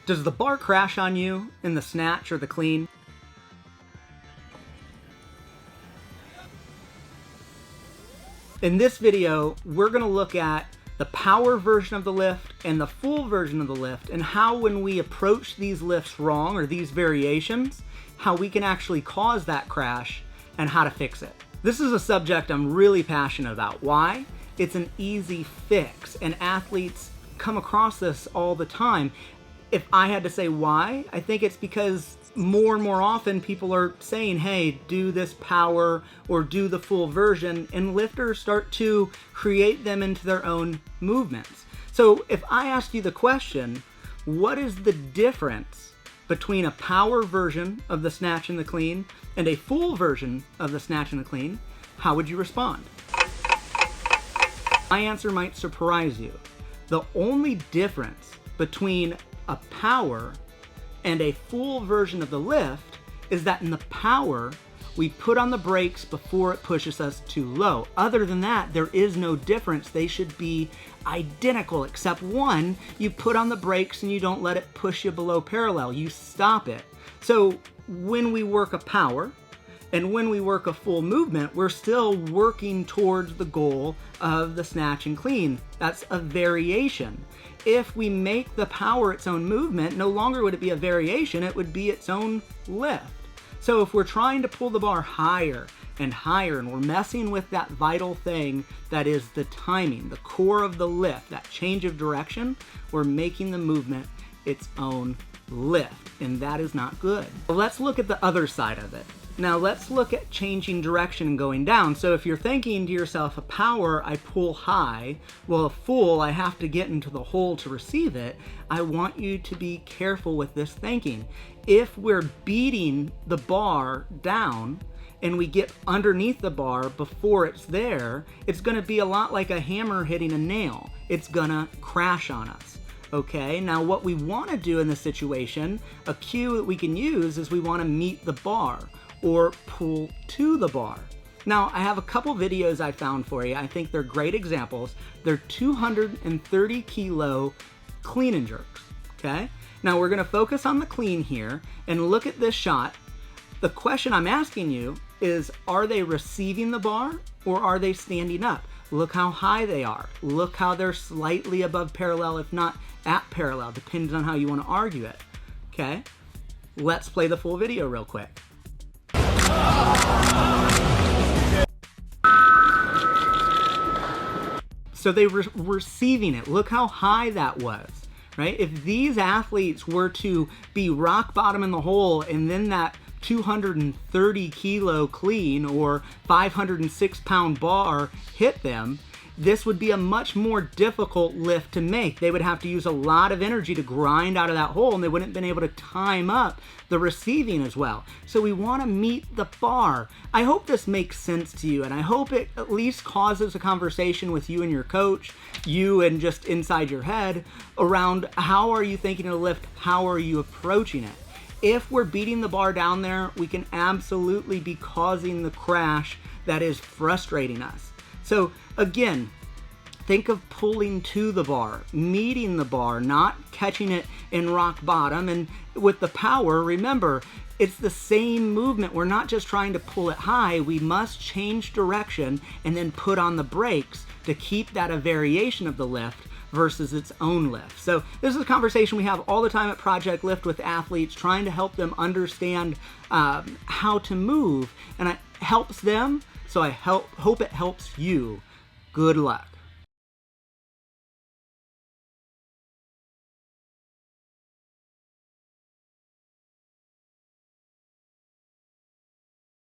Does the bar crash on you in the snatch or the clean? In this video, we're going to look at the power version of the lift and the full version of the lift, and how when we approach these lifts wrong or these variations, how we can actually cause that crash and how to fix it. This is a subject I'm really passionate about. Why? It's an easy fix, and athletes come across this all the time. If I had to say why, I think it's because more and more often people are saying, hey, do this power or do the full version, and lifters start to create them into their own movements. So if I asked you the question, what is the difference between a power version of the snatch and the clean and a full version of the snatch and the clean, how would you respond? My answer might surprise you. The only difference between a power and a full version of the lift is that in the power, we put on the brakes before it pushes us too low. Other than that, there is no difference. They should be identical, except one, you put on the brakes and you don't let it push you below parallel. You stop it. So when we work a power and when we work a full movement, we're still working towards the goal of the snatch and clean. That's a variation. If we make the power its own movement, no longer would it be a variation, it would be its own lift. So if we're trying to pull the bar higher and higher, and we're messing with that vital thing that is the timing, the core of the lift, that change of direction, we're making the movement its own lift, and that is not good. Let's look at the other side of it. Now let's look at changing direction and going down. So if you're thinking to yourself, a power, I pull high, well, a full, I have to get into the hole to receive it. I want you to be careful with this thinking. If we're beating the bar down and we get underneath the bar before it's there, it's gonna be a lot like a hammer hitting a nail. It's gonna crash on us. Okay, now what we wanna do in this situation, a cue that we can use is we wanna meet the bar or pull to the bar. Now, I have a couple videos I found for you. I think they're great examples. They're 230 kilo clean and jerks, okay? Now we're gonna focus on the clean here and look at this shot. The question I'm asking you is, are they receiving the bar or are they standing up? Look how high they are. Look how they're slightly above parallel, if not at parallel, depends on how you wanna argue it, okay? Let's play the full video real quick. So they were receiving it. Look how high that was, right? If these athletes were to be rock bottom in the hole and then that 230 kilo clean or 506 pound bar hit them, this would be a much more difficult lift to make. They would have to use a lot of energy to grind out of that hole, and they wouldn't have been able to time up the receiving as well. So we want to meet the bar. I hope this makes sense to you, and I hope it at least causes a conversation with you and your coach, you and just inside your head, around how are you thinking of the lift, how are you approaching it. If we're beating the bar down there, we can absolutely be causing the crash that is frustrating us. So again, think of pulling to the bar, meeting the bar, not catching it in rock bottom. And with the power, remember, it's the same movement. We're not just trying to pull it high. We must change direction and then put on the brakes to keep that a variation of the lift versus its own lift. So this is a conversation we have all the time at Project Lift with athletes, trying to help them understand how to move, and it helps them. So I hope it helps you. Good luck.